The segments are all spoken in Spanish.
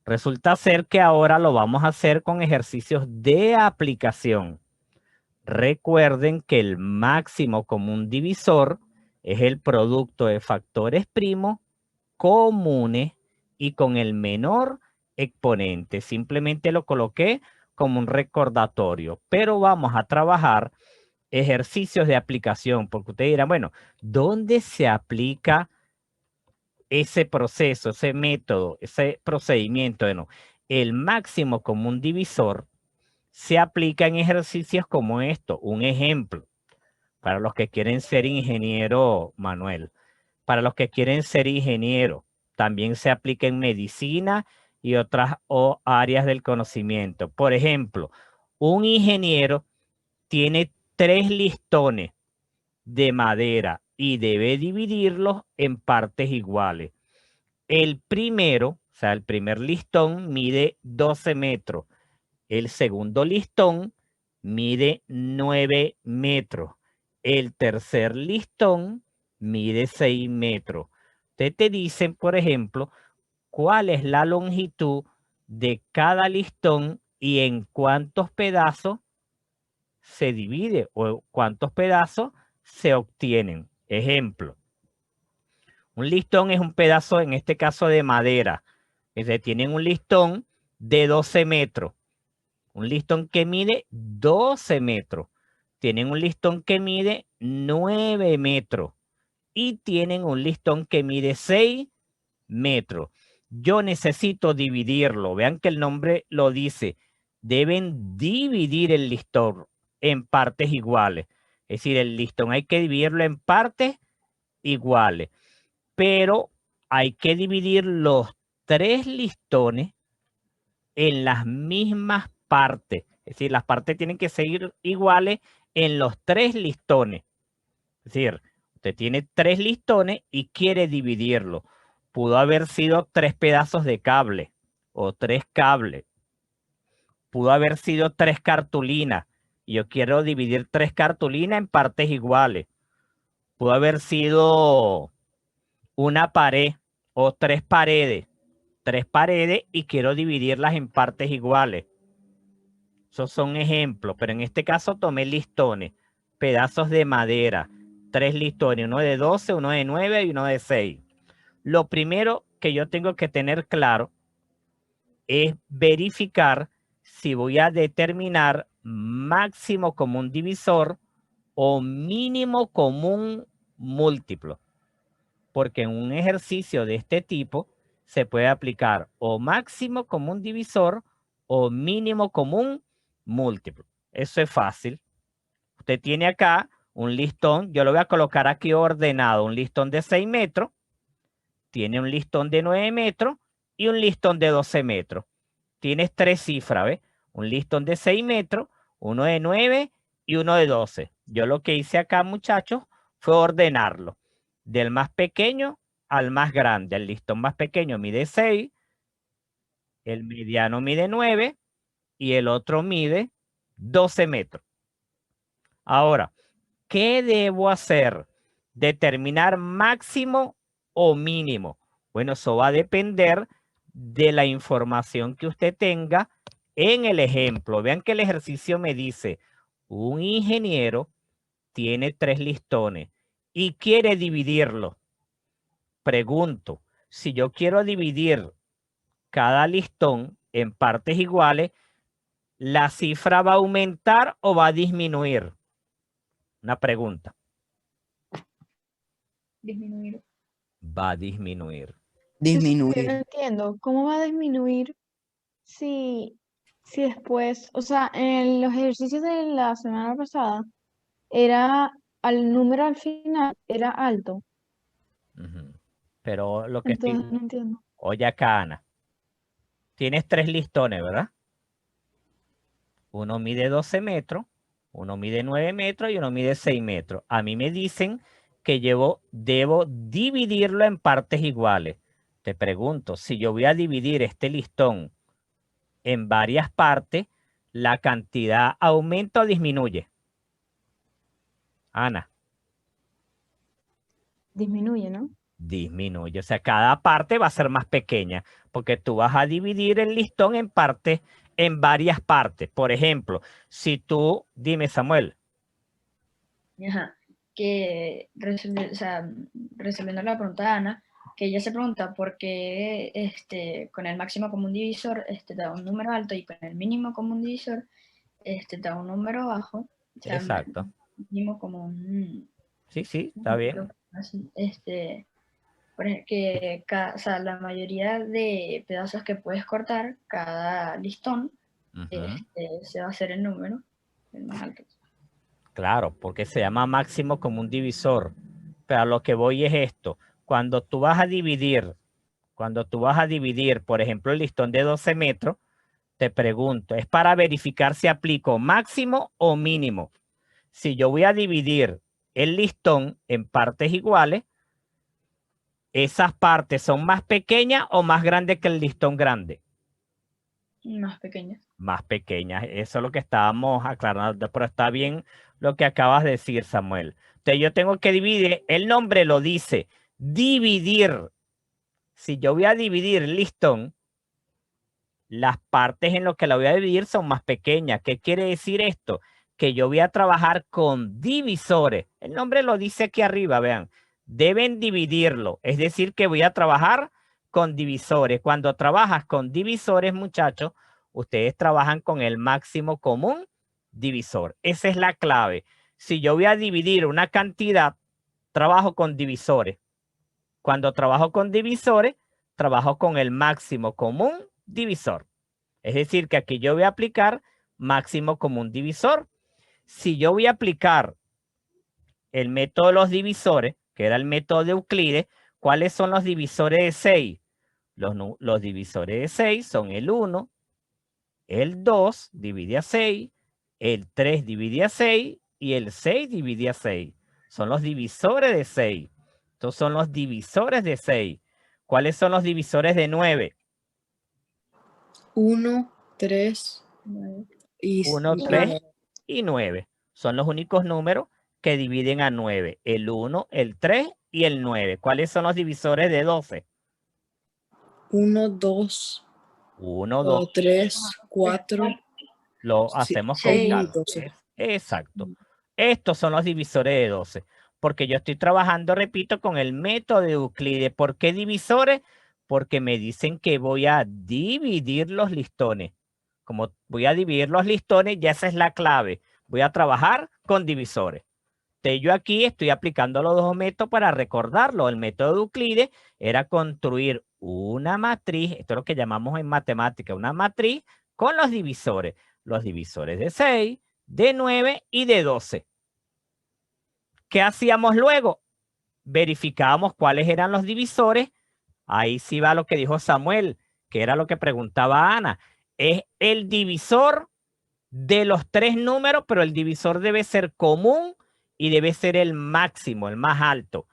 Resulta ser que ahora lo vamos a hacer con ejercicios de aplicación. Recuerden que el máximo común divisor es el producto de factores primos comunes y con el menor exponente. Simplemente lo coloqué como un recordatorio, pero vamos a trabajar ejercicios de aplicación, porque ustedes dirán, bueno, ¿dónde se aplica ese proceso, ese método, ese procedimiento? Bueno, el máximo común divisor se aplica en ejercicios como esto. Un ejemplo, para los que quieren ser ingeniero, Manuel, para los que quieren ser ingeniero, también se aplica en medicina y otras áreas del conocimiento. Por ejemplo, un ingeniero tiene 3 listones de madera y debe dividirlos en partes iguales. El primero, o sea, el primer listón mide 12 metros. El segundo listón mide 9 metros. El tercer listón mide 6 metros. Ustedes te dicen, por ejemplo, cuál es la longitud de cada listón y en cuántos pedazos se divide o cuántos pedazos se obtienen. Ejemplo, un listón es un pedazo, en este caso, de madera. Tienen un listón de 12 metros. Un listón que mide 12 metros. Tienen un listón que mide 9 metros. Y tienen un listón que mide 6 metros. Yo necesito dividirlo. Vean que el nombre lo dice. Deben dividir el listón en partes iguales. Es decir, el listón hay que dividirlo en partes iguales. Pero hay que dividir los 3 listones en las mismas partes. Es decir, las partes tienen que seguir iguales en los 3 listones. Es decir, usted tiene 3 listones y quiere dividirlo. Pudo haber sido 3 pedazos de cable o 3 cables. Pudo haber sido 3 cartulinas. Y yo quiero dividir 3 cartulinas en partes iguales. Pudo haber sido una pared o 3 paredes. 3 paredes y quiero dividirlas en partes iguales. Esos son ejemplos, pero en este caso tomé listones, pedazos de madera, 3 listones, uno de 12, uno de 9 y uno de 6. Lo primero que yo tengo que tener claro es verificar si voy a determinar máximo común divisor o mínimo común múltiplo, porque en un ejercicio de este tipo se puede aplicar o máximo común divisor o mínimo común múltiplo. Eso es fácil. Usted tiene acá un listón, yo lo voy a colocar aquí ordenado, un listón de 6 metros, tiene un listón de 9 metros y un listón de 12 metros. Tienes 3 cifras, ¿ves? Un listón de 6 metros, uno de 9 y uno de 12. Yo lo que hice acá, muchachos, fue ordenarlo del más pequeño al más grande. El listón más pequeño mide 6, el mediano mide 9 y el otro mide 12 metros. Ahora, ¿qué debo hacer? Determinar máximo o mínimo. Bueno, eso va a depender de la información que usted tenga en el ejemplo. Vean que el ejercicio me dice, un ingeniero tiene 3 listones y quiere dividirlo. Pregunto, si yo quiero dividir cada listón en partes iguales, ¿la cifra va a aumentar o va a disminuir? Una pregunta. Disminuir. Va a disminuir. Yo no Disminuir. entiendo, ¿cómo va a disminuir si después, o sea, en los ejercicios de la semana pasada, al número al final era alto? Ujú. Pero lo que estoy... Entonces no entiendo. Oye acá, Ana. Tienes 3 listones, ¿verdad? Uno mide 12 metros, uno mide 9 metros y uno mide 6 metros. A mí me dicen que debo dividirlo en partes iguales. Te pregunto, si yo voy a dividir este listón en varias partes, ¿la cantidad aumenta o disminuye? Ana. Disminuye, ¿no? disminuye. O sea, cada parte va a ser más pequeña porque tú vas a dividir el listón en partes, en varias partes. Por ejemplo, si tú, dime Samuel. Ajá. Que o sea, resolviendo la pregunta de Ana, que ella se pregunta por qué con el máximo común divisor da un número alto y con el mínimo común divisor da un número bajo. O sea, Exacto. mínimo común. Sí, sí, está bien. Así, que o sea, la mayoría de pedazos que puedes cortar, cada listón, se va a hacer el número, el más alto. Claro, porque se llama máximo común divisor. Pero a lo que voy es esto. Cuando tú vas a dividir, por ejemplo, el listón de 12 metros, te pregunto, es para verificar si aplico máximo o mínimo. Si yo voy a dividir el listón en partes iguales, ¿esas partes son más pequeñas o más grandes que el listón grande? Más pequeñas. Más pequeñas. Eso es lo que estábamos aclarando, pero está bien lo que acabas de decir, Samuel. Entonces yo tengo que dividir, el nombre lo dice, dividir. Si yo voy a dividir el listón, las partes en lo que la voy a dividir son más pequeñas. ¿Qué quiere decir esto? Que yo voy a trabajar con divisores. El nombre lo dice aquí arriba, vean. Deben dividirlo. Es decir, que voy a trabajar con divisores. Cuando trabajas con divisores, muchachos, ustedes trabajan con el máximo común divisor. Esa es la clave. Si yo voy a dividir una cantidad, trabajo con divisores. Cuando trabajo con divisores, trabajo con el máximo común divisor. Es decir, que aquí yo voy a aplicar máximo común divisor. Si yo voy a aplicar el método de los divisores, que era el método de Euclides, ¿cuáles son los divisores de 6? Los divisores de 6 son el 1, el 2 divide a 6, el 3 divide a 6 y el 6 divide a 6. Son los divisores de 6. Estos son los divisores de 6. ¿Cuáles son los divisores de 9? 1, 3 y 1, 3 y 9. Son los únicos números que dividen a 9. El 1, el 3 y el 9. ¿Cuáles son los divisores de 12? 1, 2, 1, 2. 3, 4. Lo hacemos con 6 y calma. 12. Exacto. Estos son los divisores de 12. Porque yo estoy trabajando, repito, con el método de Euclides. ¿Por qué divisores? Porque me dicen que voy a dividir los listones. Como voy a dividir los listones, ya esa es la clave. Voy a trabajar con divisores. Entonces yo aquí estoy aplicando los dos métodos para recordarlo. El método de Euclides era construir una matriz, esto es lo que llamamos en matemática, una matriz con los divisores. Los divisores de 6, de 9 y de 12. ¿Qué hacíamos luego? Verificábamos cuáles eran los divisores. Ahí sí va lo que dijo Samuel, que era lo que preguntaba Ana. Es el divisor de los tres números, pero el divisor debe ser común y debe ser el máximo, el más alto.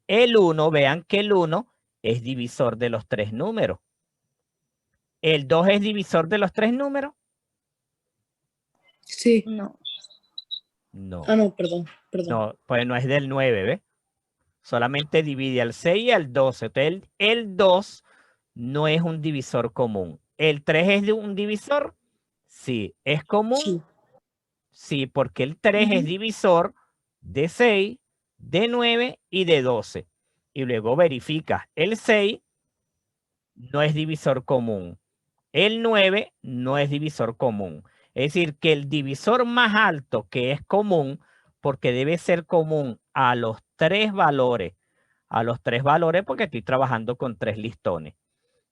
El 1, vean que el 1 es divisor de los tres números. ¿El 2 es divisor de los tres números? Sí. No. No. Ah, no, perdón. No, pues no es del 9, ¿ves? Solamente divide al 6 y al 12. Entonces el 2 no es un divisor común. ¿El 3 es de un divisor? Sí. ¿Es común? Sí. Sí, porque el 3 es divisor de 6, de 9 y de 12. Y luego verificas, el 6 no es divisor común. El 9 no es divisor común. Es decir, que el divisor más alto que es común, porque debe ser común a los tres valores porque estoy trabajando con tres listones.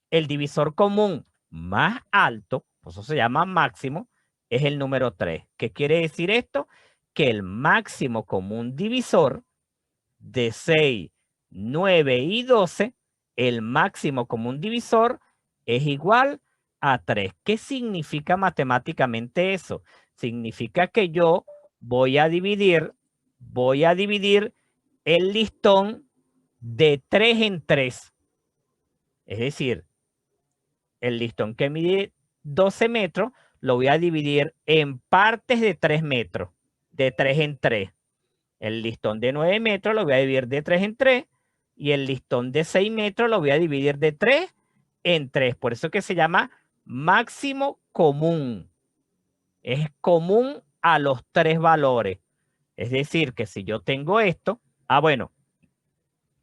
El divisor común más alto, por eso se llama máximo, es el número 3. ¿Qué quiere decir esto? Que el máximo común divisor de 6, 9 y 12, el máximo común divisor es igual a 3. ¿Qué significa matemáticamente eso? Significa que yo voy a dividir el listón de 3 en 3. Es decir, el listón que mide 12 metros lo voy a dividir en partes de 3 metros, de 3 en 3. El listón de 9 metros lo voy a dividir de 3 en 3 y el listón de 6 metros lo voy a dividir de 3 en 3. Por eso que se llama máximo común. Es común a los 3 valores. Es decir, que si yo tengo esto, bueno,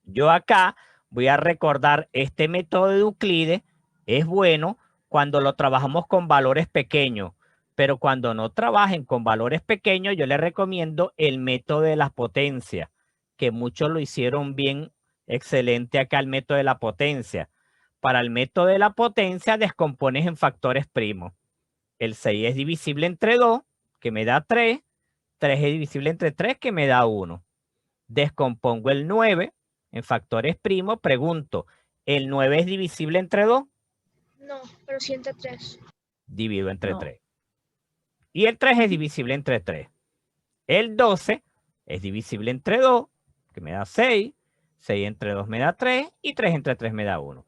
yo acá voy a recordar este método de Euclides. Es bueno cuando lo trabajamos con valores pequeños, pero cuando no trabajen con valores pequeños, yo les recomiendo el método de las potencias, que muchos lo hicieron bien, excelente acá el método de la potencia. Para el método de la potencia descompones en factores primos. El 6 es divisible entre 2, que me da 3. 3 es divisible entre 3, que me da 1. Descompongo el 9 en factores primos. Pregunto, ¿el 9 es divisible entre 2? No, pero sí entre 3. Divido entre No. 3. Y el 3 es divisible entre 3. El 12 es divisible entre 2, que me da 6. 6 entre 2 me da 3. Y 3 entre 3 me da 1.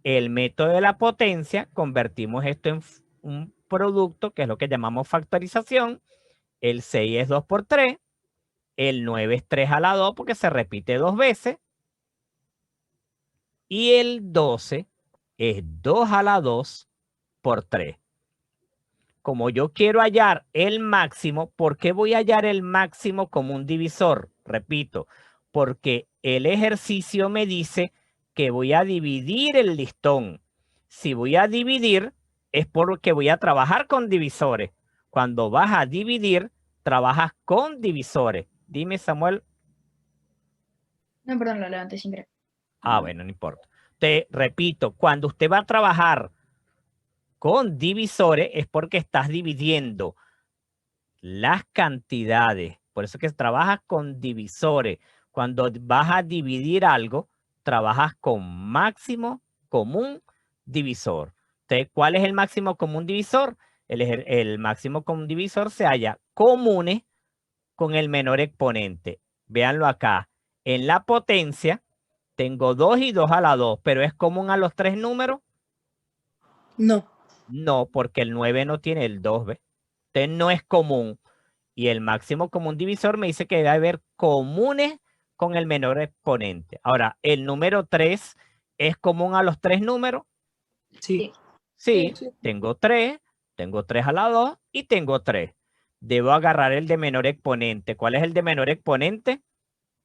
El método de la potencia, convertimos esto en un producto, que es lo que llamamos factorización. El 6 es 2 por 3. El 9 es 3 a la 2 porque se repite 2 veces. Y el 12 es 2 a la 2 por 3. Como yo quiero hallar el máximo, ¿por qué voy a hallar el máximo como un divisor? Repito, porque el ejercicio me dice que voy a dividir el listón. Si voy a dividir, es porque voy a trabajar con divisores. Cuando vas a dividir, trabajas con divisores. Dime, Samuel. No, perdón, lo levanté sin querer. Bueno, no importa. Te repito, cuando usted va a trabajar con divisores es porque estás dividiendo las cantidades. Por eso que trabajas con divisores. Cuando vas a dividir algo, trabajas con máximo común divisor. Entonces, ¿cuál es el máximo común divisor? El máximo común divisor se halla comunes con el menor exponente. Véanlo acá. En la potencia tengo 2 y 2 a la 2, pero ¿es común a los 3 números? No. No, porque el 9 no tiene el 2, ¿ves? Entonces no es común. Y el máximo común divisor me dice que debe haber comunes con el menor exponente. Ahora, ¿el número 3 es común a los 3 números? Sí. Sí, tengo 3 a la 2 y tengo 3. Debo agarrar el de menor exponente. ¿Cuál es el de menor exponente?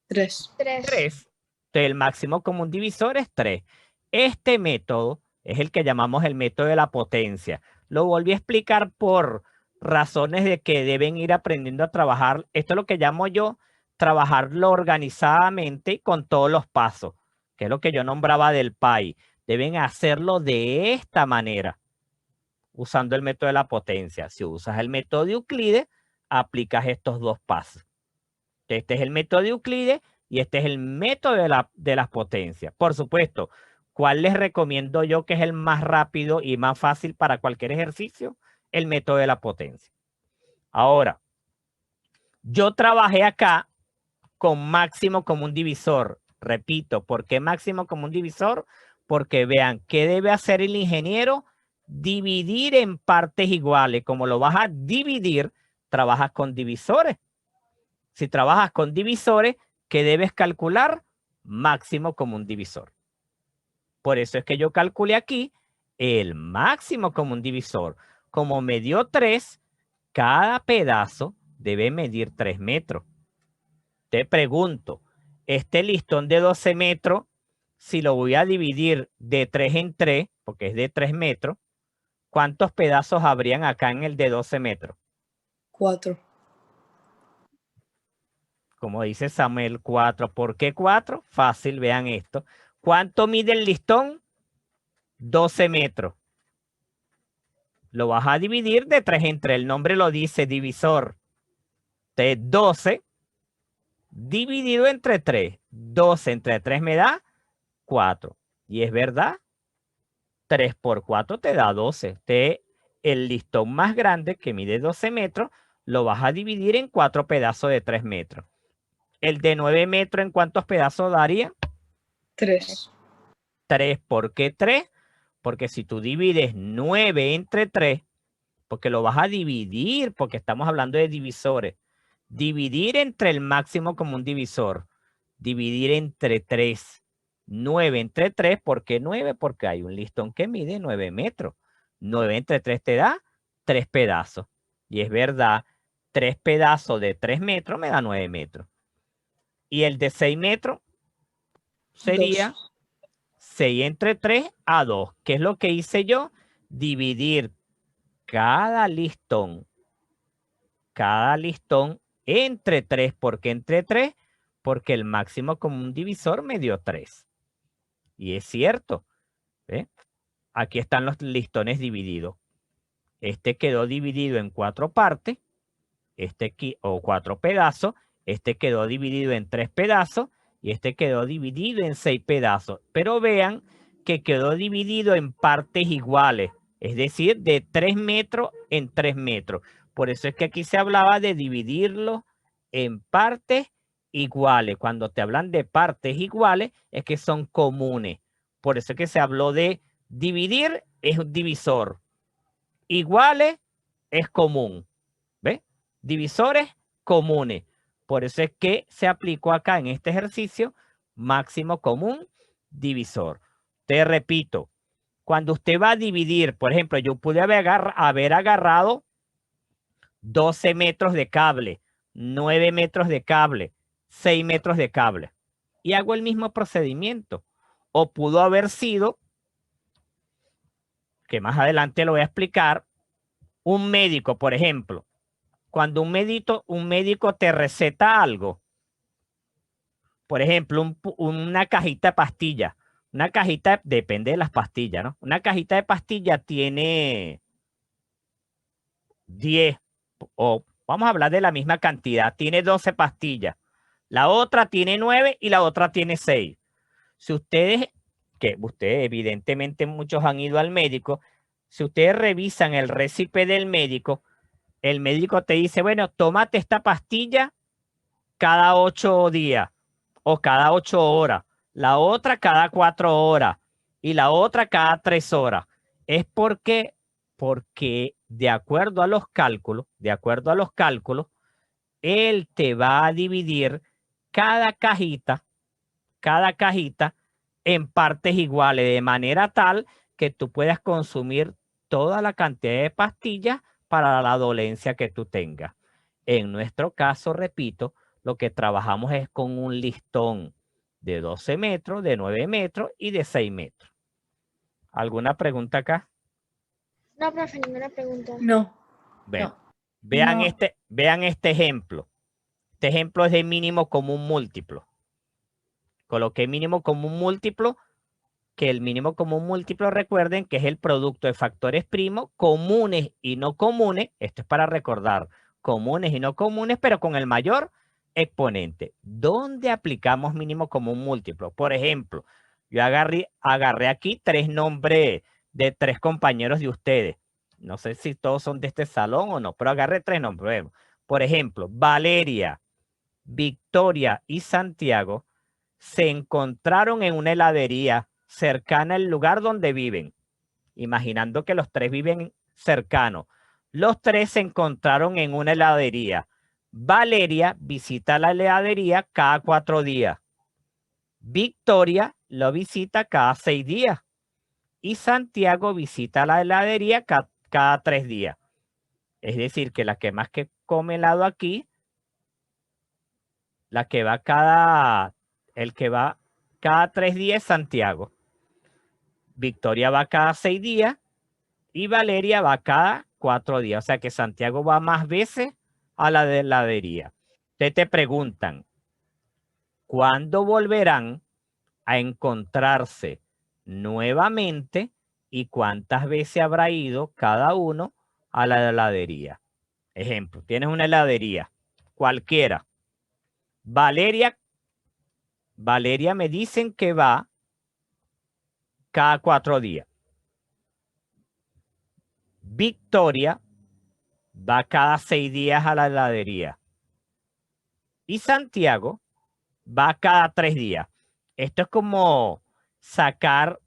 3. 3. 3. Entonces, el máximo común divisor es 3. Este método es el que llamamos el método de la potencia. Lo volví a explicar por razones de que deben ir aprendiendo a trabajar. Esto es lo que llamo yo trabajarlo organizadamente con todos los pasos, que es lo que yo nombraba del PAI. Deben hacerlo de esta manera, usando el método de la potencia. Si usas el método de Euclides, aplicas estos 2 pasos. Este es el método de Euclides y este es el método de las potencias. Por supuesto, ¿cuál les recomiendo yo que es el más rápido y más fácil para cualquier ejercicio? El método de la potencia. Ahora, yo trabajé acá con máximo común divisor. Repito, ¿por qué máximo común divisor? Porque vean, ¿qué debe hacer el ingeniero? Dividir en partes iguales. Como lo vas a dividir, trabajas con divisores. Si trabajas con divisores, ¿qué debes calcular? Máximo común divisor. Por eso es que yo calculé aquí el máximo común divisor. Como me dio 3, cada pedazo debe medir 3 metros. Te pregunto, este listón de 12 metros, si lo voy a dividir de 3 en 3, porque es de 3 metros, ¿cuántos pedazos habrían acá en el de 12 metros? 4. Como dice Samuel, 4. ¿Por qué 4? Fácil, vean esto. ¿Cuánto mide el listón? 12 metros. Lo vas a dividir de 3 en 3. El nombre lo dice, divisor. De 12 dividido entre 3. 12 entre 3 me da 4. Y es verdad, 3 por 4 te da 12. El listón más grande que mide 12 metros lo vas a dividir en 4 pedazos de 3 metros. El de 9 metros, ¿en cuántos pedazos daría? 3. 3. ¿Por qué 3? Porque si tú divides 9 entre 3, porque lo vas a dividir, porque estamos hablando de divisores, dividir entre el máximo común divisor. dividir entre 3. 9 entre 3, ¿por qué 9? Porque hay un listón que mide 9 metros. 9 entre 3 te da 3 pedazos. Y es verdad, 3 pedazos de 3 metros me da 9 metros. Y el de 6 metros sería 6 entre 3 a 2. ¿Qué es lo que hice yo? Dividir cada listón entre 3. ¿Por qué entre 3? Porque el máximo común divisor me dio 3. Y es cierto. ¿Ve? Aquí están los listones divididos. Este quedó dividido en 4 partes. O 4 pedazos. Este quedó dividido en 3 pedazos. Y este quedó dividido en 6 pedazos. Pero vean que quedó dividido en partes iguales. Es decir, de 3 metros en 3 metros. Por eso es que aquí se hablaba de dividirlo en partes iguales. Cuando te hablan de partes iguales, es que son comunes. Por eso es que se habló de dividir, es un divisor. Iguales es común. ¿Ves? Divisores comunes. Por eso es que se aplicó acá en este ejercicio máximo común divisor. Te repito, cuando usted va a dividir, por ejemplo, yo pude haber agarrado 12 metros de cable, 9 metros de cable, 6 metros de cable. Y hago el mismo procedimiento. O pudo haber sido, que más adelante lo voy a explicar, un médico, por ejemplo. Cuando un médico te receta algo, por ejemplo, una cajita de pastillas. Una cajita, depende de las pastillas, ¿no? Una cajita de pastillas tiene 10, o vamos a hablar de la misma cantidad, tiene 12 pastillas. La otra tiene 9 y la otra tiene 6. Si ustedes evidentemente muchos han ido al médico, si ustedes revisan el récipe del médico, el médico te dice, bueno, tómate esta pastilla cada 8 días o cada 8 horas, la otra cada 4 horas y la otra cada 3 horas. Es porque de acuerdo a los cálculos, él te va a dividir cada cajita en partes iguales, de manera tal que tú puedas consumir toda la cantidad de pastillas para la dolencia que tú tengas. En nuestro caso, repito, lo que trabajamos es con un listón de 12 metros, de 9 metros y de 6 metros. ¿Alguna pregunta acá? No, profe, ninguna pregunta. No. Vean No. este ejemplo. Este ejemplo es de mínimo común múltiplo. Coloqué mínimo común múltiplo, que el mínimo común múltiplo, recuerden que es el producto de factores primos, comunes y no comunes. Esto es para recordar, comunes y no comunes, pero con el mayor exponente. ¿Dónde aplicamos mínimo común múltiplo? Por ejemplo, yo agarré aquí 3 nombres de 3 compañeros de ustedes. No sé si todos son de este salón o no, pero agarré 3 nombres. Por ejemplo, Valeria, Victoria y Santiago se encontraron en una heladería cercana al lugar donde viven, imaginando que los 3 viven cercanos. Los 3 se encontraron en una heladería. Valeria visita la heladería cada 4 días. Victoria lo visita cada 6 días. Y Santiago visita la heladería cada 3 días. Es decir, que la que más que come helado aquí, el que va cada 3 días es Santiago. Victoria va cada 6 días y Valeria va cada 4 días. O sea que Santiago va más veces a la heladería. Ustedes te preguntan, ¿cuándo volverán a encontrarse nuevamente y cuántas veces habrá ido cada uno a la heladería? Ejemplo, tienes una heladería, cualquiera. Valeria me dicen que va cada 4 días. Victoria va cada 6 días a la heladería. Y Santiago va cada 3 días. Esto es como sacar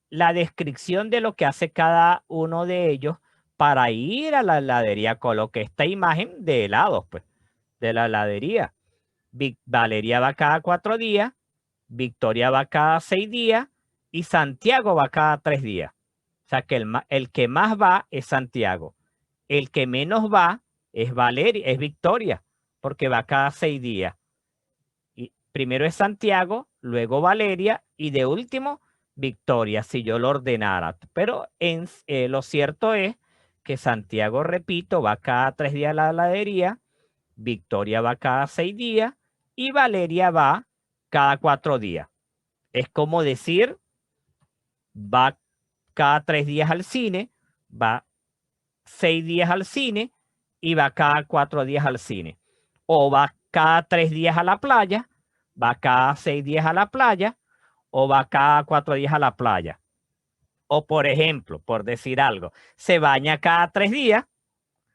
la descripción de lo que hace cada uno de ellos para ir a la heladería. Coloqué esta imagen de helados, pues, de la heladería. Valeria va cada 4 días, Victoria va cada 6 días y Santiago va cada 3 días. O sea que el que más va es Santiago. El que menos va es Victoria, porque va cada 6 días. Y primero es Santiago, luego Valeria y de último Victoria, si yo lo ordenara. Pero lo cierto es que Santiago, repito, va cada 3 días a la heladería, Victoria va cada 6 días y Valeria va cada 4 días. Es como decir, va cada 3 días al cine, va 6 días al cine y va cada 4 días al cine. O va cada 3 días a la playa, va cada 6 días a la playa, o va cada 4 días a la playa. O por ejemplo, por decir algo, se baña cada 3 días,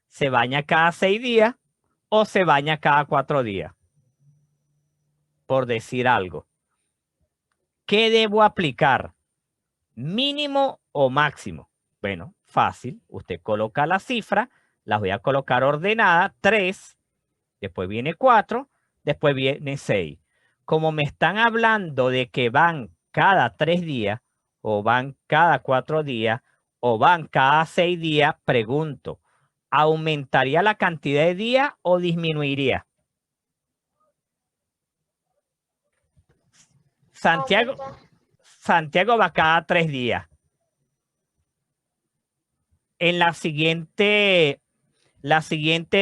se baña cada 6 días, o se baña cada 4 días. Por decir algo. ¿Qué debo aplicar? ¿Mínimo o máximo? Bueno, fácil. Usted coloca la cifra, las voy a colocar ordenada, 3, después viene 4, después viene 6. Como me están hablando de que van cada 3 días, o van cada 4 días, o van cada 6 días, pregunto, ¿aumentaría la cantidad de días o disminuiría? Santiago va cada 3 días. En la siguiente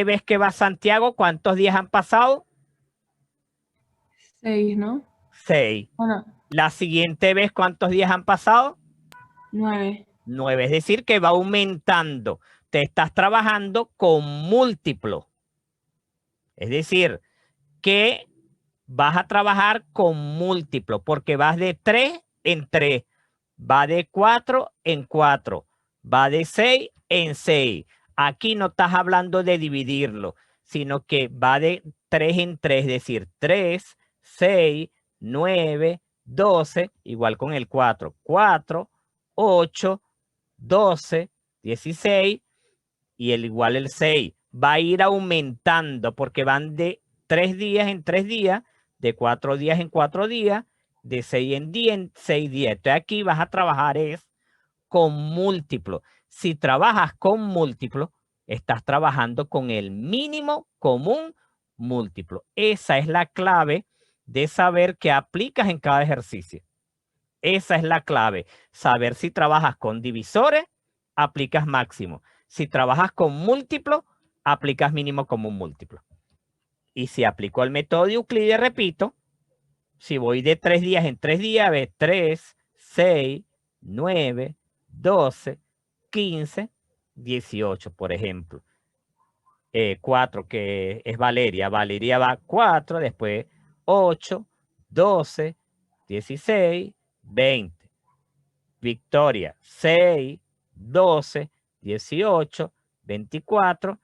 vez que va Santiago, ¿cuántos días han pasado? 6, ¿no? 6. Bueno, La siguiente vez, ¿cuántos días han pasado? 9. 9. Es decir, que va aumentando. Te estás trabajando con múltiplo. Es decir, que vas a trabajar con múltiplo porque vas de 3 en 3. Va de 4 en 4. Va de 6 en 6. Aquí no estás hablando de dividirlo, sino que va de 3 en 3, es decir, 3, 6, 9, 12, igual con el 4. 4, 8, 12, 16 y igual el 6. Va a ir aumentando porque van de 3 días en 3 días, de 4 días en 4 días, de 6 en 6 días. Entonces aquí vas a trabajar con múltiplo. Si trabajas con múltiplo, estás trabajando con el mínimo común múltiplo. Esa es la clave de saber qué aplicas en cada ejercicio. Esa es la clave. Saber si trabajas con divisores, aplicas máximo. Si trabajas con múltiplo, aplicas mínimo común múltiplo. Y si aplico el método de Euclides, repito, si voy de 3 días en 3 días, ves 3, 6, 9, 12, 15, 18, por ejemplo. 4, que es Valeria. Valeria va 4, después 8, 12, 16, 20. Victoria, 6, 12, 18, 24,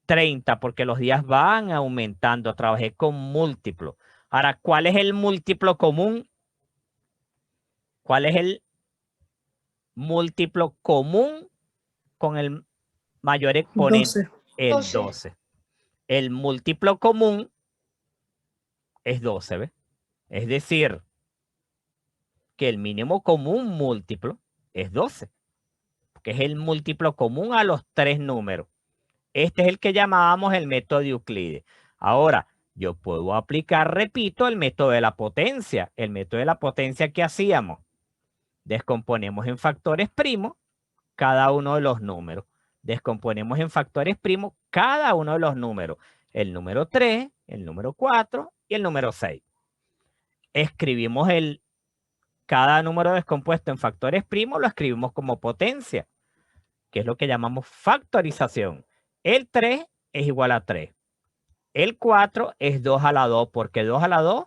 30, porque los días van aumentando. Trabajé con múltiplo. Ahora, ¿cuál es el múltiplo común? ¿Cuál es el múltiplo común con el mayor exponente? 12. El 12. 12. El múltiplo común es 12, ¿ves? Es decir, que el mínimo común múltiplo es 12, que es el múltiplo común a los 3 números. Este es el que llamábamos el método de Euclides. Ahora, yo puedo aplicar, repito, el método de la potencia. El método de la potencia, ¿qué hacíamos? Descomponemos en factores primos cada uno de los números. Descomponemos en factores primos cada uno de los números. El número 3, el número 4 y el número 6. Escribimos cada número descompuesto en factores primos, lo escribimos como potencia, que es lo que llamamos factorización. El 3 es igual a 3. El 4 es 2 a la 2. ¿Por qué 2 a la 2?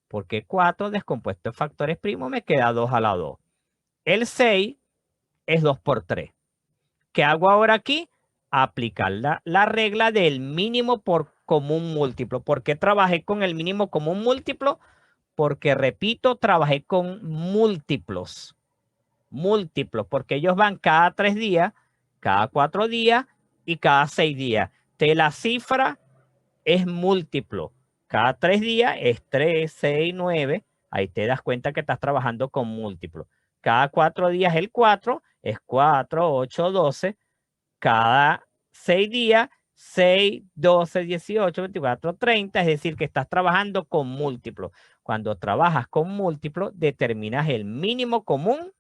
Porque 4 descompuesto en factores primos me queda 2 a la 2. El 6 es 2 por 3. ¿Qué hago ahora aquí? Aplicar la regla del mínimo por común múltiplo. ¿Por qué trabajé con el mínimo común múltiplo? Porque, repito, trabajé con múltiplos. Múltiplos, porque ellos van cada 3 días, cada 4 días y cada 6 días. La cifra es múltiplo. Cada 3 días es 3, 6, 9. Ahí te das cuenta que estás trabajando con múltiplos. Cada 4 días el 4 es 4, 8, 12. Cada 6 días, 6, 12, 18, 24, 30. Es decir, que estás trabajando con múltiplos. Cuando trabajas con múltiplos, determinas el mínimo común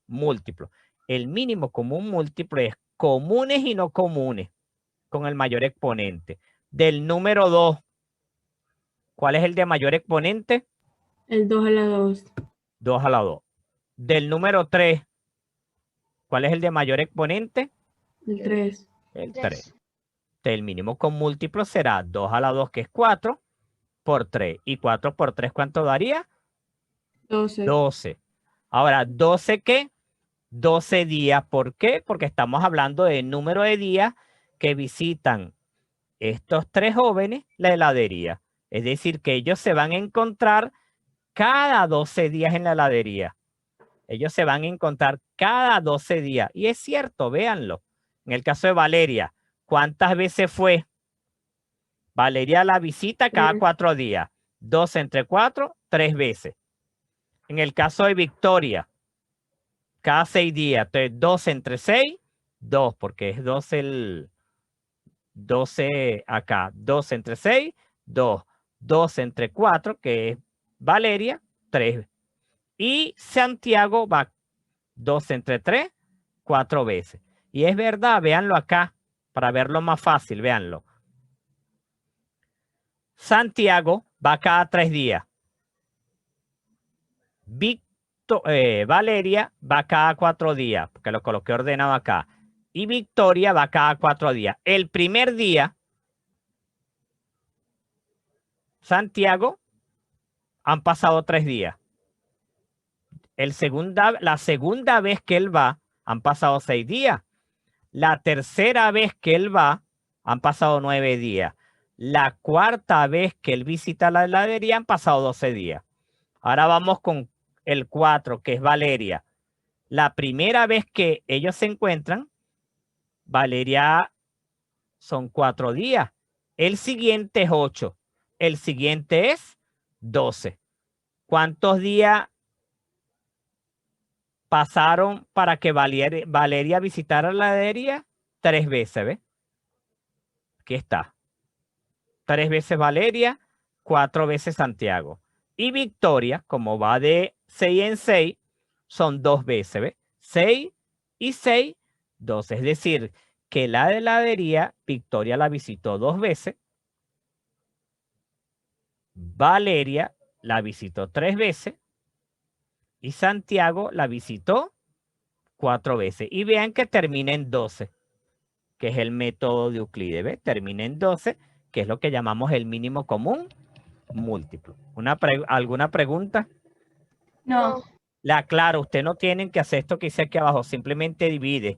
múltiplo. El mínimo común múltiplo es comunes y no comunes con el mayor exponente. Del número 2, ¿cuál es el de mayor exponente? El 2 a la 2. 2 a la 2. Del número 3, ¿cuál es el de mayor exponente? El 3. El 3. 3. El mínimo con múltiplo será 2 a la 2, que es 4, por 3. ¿Y 4 por 3 cuánto daría? 12. 12. Ahora, ¿12 qué? 12 días. ¿Por qué? Porque estamos hablando del número de días que visitan estos 3 jóvenes la heladería. Es decir, que ellos se van a encontrar cada 12 días en la heladería. Ellos se van a encontrar cada 12 días. Y es cierto, véanlo. En el caso de Valeria, ¿cuántas veces fue? Valeria la visita cada 4 días. 12 entre 4, 3 veces. En el caso de Victoria, cada 6 días. Entonces, 12 entre 6, 2, porque es 12 el 12 acá. 12 entre 6, 2. 12 entre 4, que es Valeria, 3. Y Santiago va 12 entre 3, 4 veces. Y es verdad, véanlo acá, para verlo más fácil, véanlo. Santiago va cada 3 días. Valeria va cada 4 días, porque lo coloqué ordenado acá. Y Victoria va cada 4 días. El primer día, Santiago, han pasado 3 días. La segunda vez que él va, han pasado 6 días. La tercera vez que él va, han pasado 9 días. La cuarta vez que él visita la heladería, han pasado 12 días. Ahora vamos con el 4, que es Valeria. La primera vez que ellos se encuentran, Valeria son 4 días. El siguiente es 8. El siguiente es 12. ¿Cuántos días pasaron para que Valeria visitara la heladería? 3 veces, ¿ves? Aquí está. 3 veces Valeria, 4 veces Santiago. Y Victoria, como va de 6 en 6, son 2 veces, ¿ves? 6 y 6, 12. Es decir, que la heladería, Victoria la visitó 2 veces. Valeria la visitó 3 veces. Y Santiago la visitó 4 veces. Y vean que termina en 12, que es el método de Euclides, ¿ves? Termina en 12, que es lo que llamamos el mínimo común múltiplo. ¿Alguna pregunta? No. Claro, usted no tiene que hacer esto que hice aquí abajo, simplemente divide.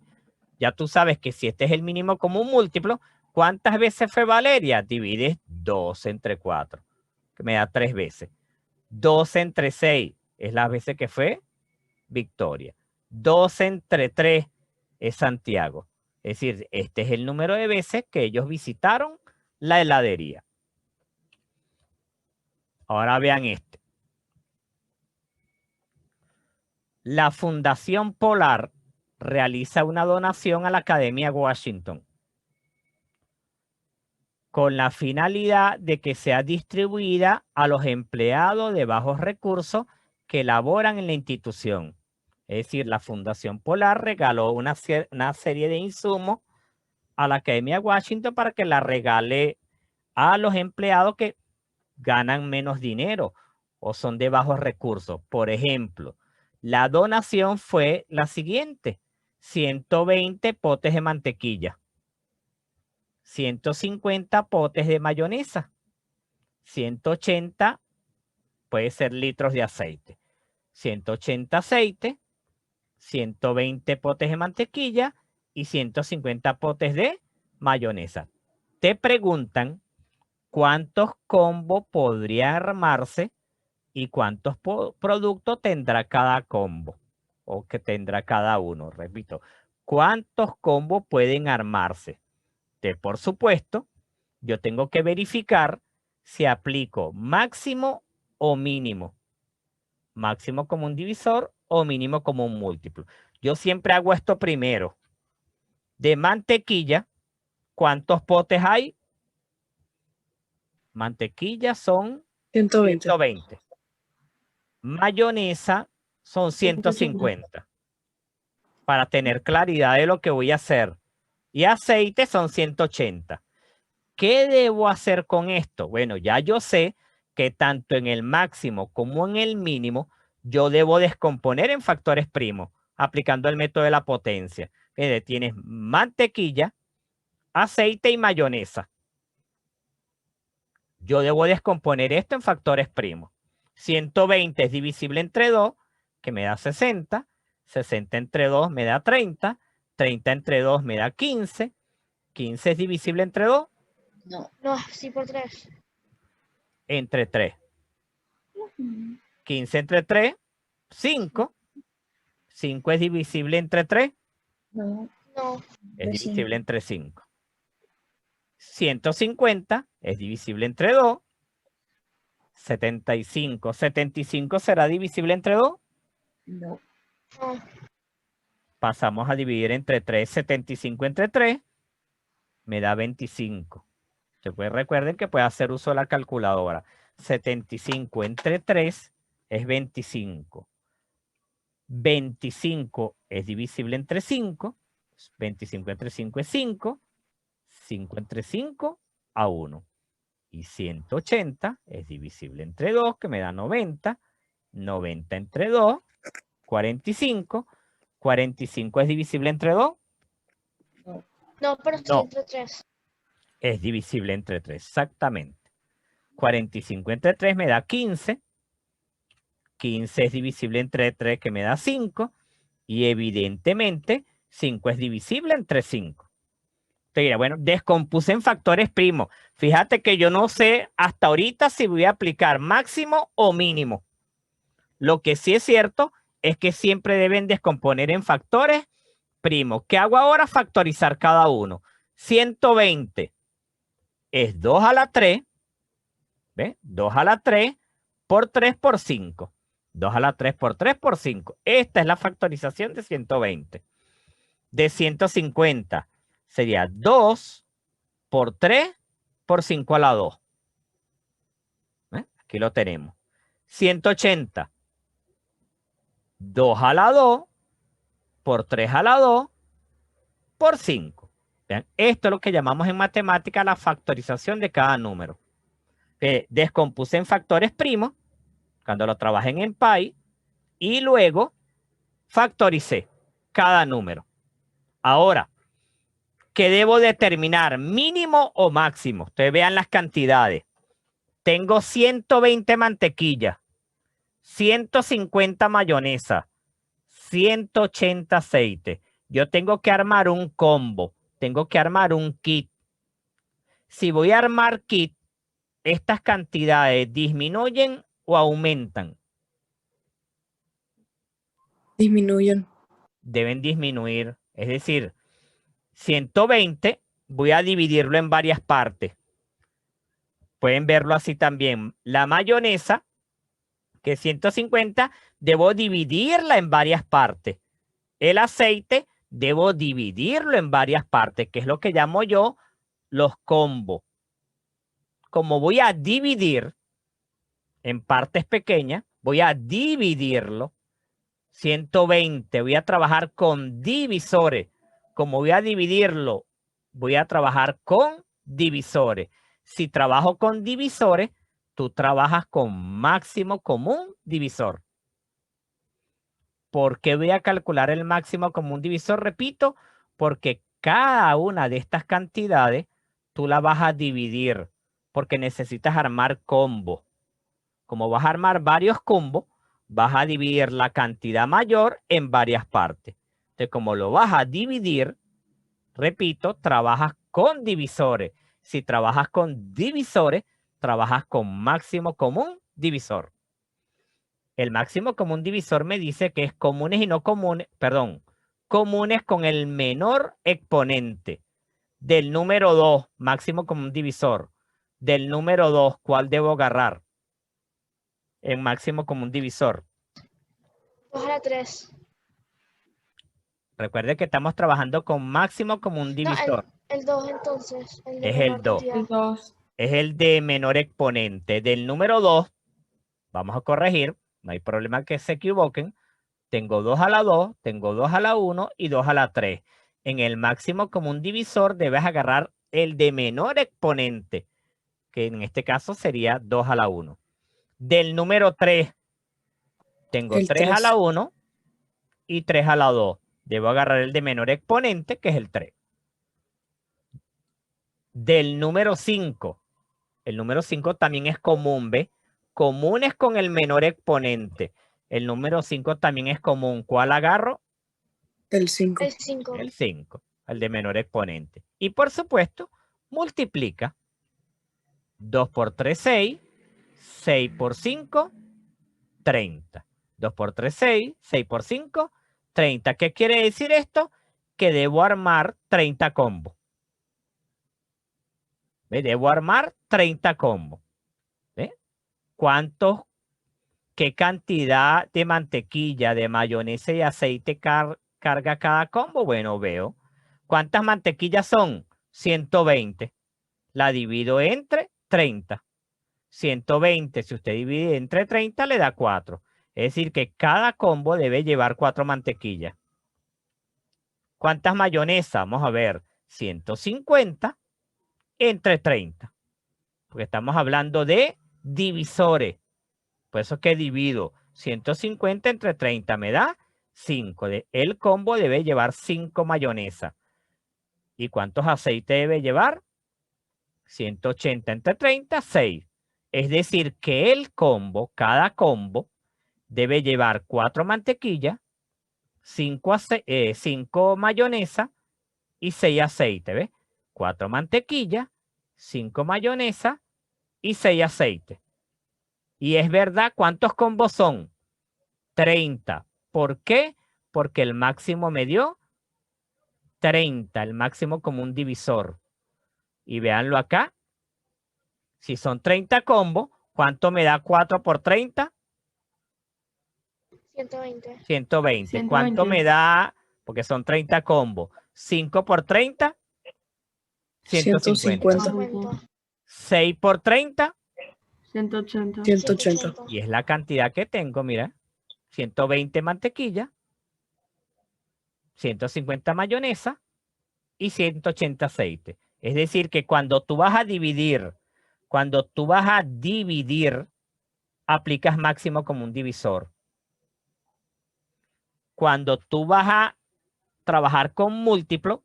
Ya tú sabes que si este es el mínimo común múltiplo, ¿cuántas veces fue Valeria? Divides 12 entre 4, que me da 3 veces. 12 entre 6 es las veces que fue Victoria. 12 entre 3 es Santiago. Es decir, este es el número de veces que ellos visitaron la heladería. Ahora vean este. La Fundación Polar realiza una donación a la Academia Washington con la finalidad de que sea distribuida a los empleados de bajos recursos que laboran en la institución. Es decir, la Fundación Polar regaló una serie de insumos a la Academia Washington para que la regale a los empleados que ganan menos dinero o son de bajos recursos. Por ejemplo, la donación fue la siguiente: 120 potes de mantequilla, 150 potes de mayonesa, 180 puede ser litros de aceite, 180 aceite, 120 potes de mantequilla y 150 potes de mayonesa. Te preguntan cuántos combos podría armarse y cuántos productos tendrá cada combo o que tendrá cada uno. Repito, ¿cuántos combos pueden armarse? Por supuesto, yo tengo que verificar si aplico máximo o mínimo. máximo común divisor o mínimo común múltiplo. Yo siempre hago esto primero. De mantequilla, ¿cuántos potes hay? Mantequilla son 120. 120. Mayonesa son 150. Para tener claridad de lo que voy a hacer. Y aceite son 180. ¿Qué debo hacer con esto? Bueno, ya yo sé que tanto en el máximo como en el mínimo, yo debo descomponer en factores primos, aplicando el método de la potencia. Tienes mantequilla, aceite y mayonesa. Yo debo descomponer esto en factores primos. 120 es divisible entre 2, que me da 60. 60 entre 2 me da 30. 30 entre 2 me da 15. 15 es divisible entre 2. No. No, sí por 3. Entre 3. 15 entre 3, 5. 5 es divisible entre 3. No. No. Es divisible entre 5. 150 es divisible entre 2. 75. 75 será divisible entre 2. No. No. Pasamos a dividir entre 3. 75 entre 3 me da 25. Después recuerden que puede hacer uso de la calculadora. 75 entre 3 es 25. 25 es divisible entre 5. 25 entre 5 es 5. 5 entre 5 a 1. Y 180 es divisible entre 2, que me da 90. 90 entre 2, 45. 45 es divisible entre 2. No, pero sí No. entre 3. Es divisible entre 3, exactamente. 45 entre 3 me da 15. 15 es divisible entre 3, que me da 5. Y evidentemente, 5 es divisible entre 5. Te dirá, bueno, descompuse en factores primos. Fíjate que yo no sé hasta ahorita si voy a aplicar máximo o mínimo. Lo que sí es cierto es que siempre deben descomponer en factores primos. ¿Qué hago ahora? Factorizar cada uno. 120 es 2 a la 3. ¿Ves? 2 a la 3 por 3 por 5. 2 a la 3 por 3 por 5. Esta es la factorización de 120. De 150 sería 2 por 3 por 5 a la 2. Aquí lo tenemos. 180. 2 a la 2 por 3 a la 2 por 5. ¿Vean? Esto es lo que llamamos en matemática la factorización de cada número. Descompuse en factores primos cuando lo trabajen en Pi y luego factoricé cada número. Ahora, ¿qué debo determinar? ¿Mínimo o máximo? Ustedes vean las cantidades. Tengo 120 mantequillas, 150 mayonesa, 180 aceite. Yo tengo que armar un combo, tengo que armar un kit. Si voy a armar kit, ¿estas cantidades disminuyen o aumentan? Disminuyen. Deben disminuir. Es decir, 120 voy a dividirlo en varias partes. Pueden verlo así también. La mayonesa, que es 150, debo dividirla en varias partes. El aceite, debo dividirlo en varias partes, que es lo que llamo yo los combos. Como voy a dividir en partes pequeñas, voy a dividirlo. 120, voy a trabajar con divisores. Como voy a dividirlo, voy a trabajar con divisores. Si trabajo con divisores, tú trabajas con máximo común divisor. ¿Por qué voy a calcular el máximo común divisor? Repito, porque cada una de estas cantidades tú la vas a dividir porque necesitas armar combos. Como vas a armar varios combos, vas a dividir la cantidad mayor en varias partes. Entonces, como lo vas a dividir, repito, trabajas con divisores. Si trabajas con divisores, trabajas con máximo común divisor. El máximo común divisor me dice que es comunes y no comunes, perdón, comunes con el menor exponente. Del número 2, máximo común divisor. Del número 2, ¿cuál debo agarrar? En máximo común divisor. 2 a la 3. Recuerde que estamos trabajando con máximo común No, divisor. el 2 entonces. El de Es el menor 2. cantidad. El 2. Es el de menor exponente. Del número 2, vamos a corregir, no hay problema que se equivoquen. Tengo 2 a la 2, tengo 2 a la 1 y 2 a la 3. En el máximo común divisor debes agarrar el de menor exponente, que en este caso sería 2 a la 1. Del número 3, tengo El 3 a 3. la 1 y 3 a la 2. Debo agarrar el de menor exponente, que es el 3. Del número 5, el número 5 también es común, ¿ve? Común es con el menor exponente. El número 5 también es común. ¿Cuál agarro? El 5. El 5. El 5, el de menor exponente. Y por supuesto, multiplica. 2 por 3, 6. 6 por 5, 30. 2 por 3, 6. 6 por 5, 30. ¿Qué quiere decir esto? Que debo armar 30 combos. ¿Ve? Debo armar 30 combos. ¿Ve? ¿Cuántos, qué cantidad de mantequilla, de mayonesa y aceite carga cada combo? Bueno, veo. ¿Cuántas mantequillas son? 120. La divido entre 30. 120, si usted divide entre 30, le da 4. Es decir, que cada combo debe llevar 4 mantequillas. ¿Cuántas mayonesa? Vamos a ver. 150 entre 30. Porque estamos hablando de divisores. Por eso es que divido 150 entre 30. Me da 5. El combo debe llevar 5 mayonesa. ¿Y cuántos aceites debe llevar? 180 entre 30, 6. Es decir, que el combo, cada combo, debe llevar 4 mantequillas, 5 mayonesa y 6 aceites. ¿Ves? 4 mantequillas, 5 mayonesa y 6 aceites. Y es verdad, ¿cuántos combos son? 30. ¿Por qué? Porque el máximo me dio 30, el máximo común divisor. Y véanlo acá. Si son 30 combos, ¿cuánto me da 4 por 30? 120. 120. ¿Cuánto me da? Porque son 30 combos. 5 por 30. 150. 150. 6 por 30. 180. 180. Y es la cantidad que tengo, mira. 120 mantequilla. 150 mayonesa. Y 180 aceite. Es decir, que cuando tú vas a dividir, aplicas máximo común divisor. Cuando tú vas a trabajar con múltiplo,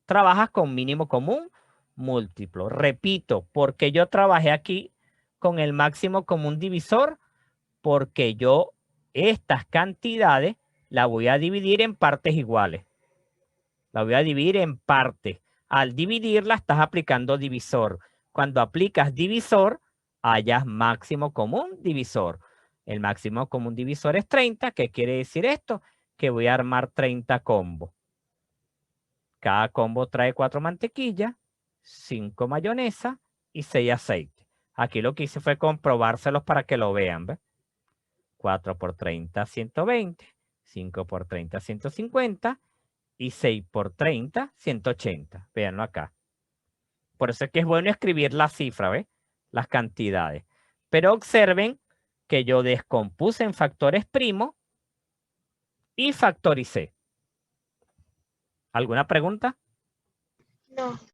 trabajas con mínimo común múltiplo. Repito, porque yo trabajé aquí con el máximo común divisor, porque yo estas cantidades las voy a dividir en partes iguales. La voy a dividir en partes. Al dividirla estás aplicando divisor. Cuando aplicas divisor, hallas máximo común divisor. El máximo común divisor es 30. ¿Qué quiere decir esto? Que voy a armar 30 combos. Cada combo trae 4 mantequillas, 5 mayonesa y 6 aceites. Aquí lo que hice fue comprobárselos para que lo vean. ¿Ve? 4 por 30, 120. 5 por 30, 150. Y 6 por 30, 180. Véanlo acá. Por eso es que es bueno escribir la cifra, ¿ve? Las cantidades. Pero observen que yo descompuse en factores primos y factoricé. ¿Alguna pregunta? No.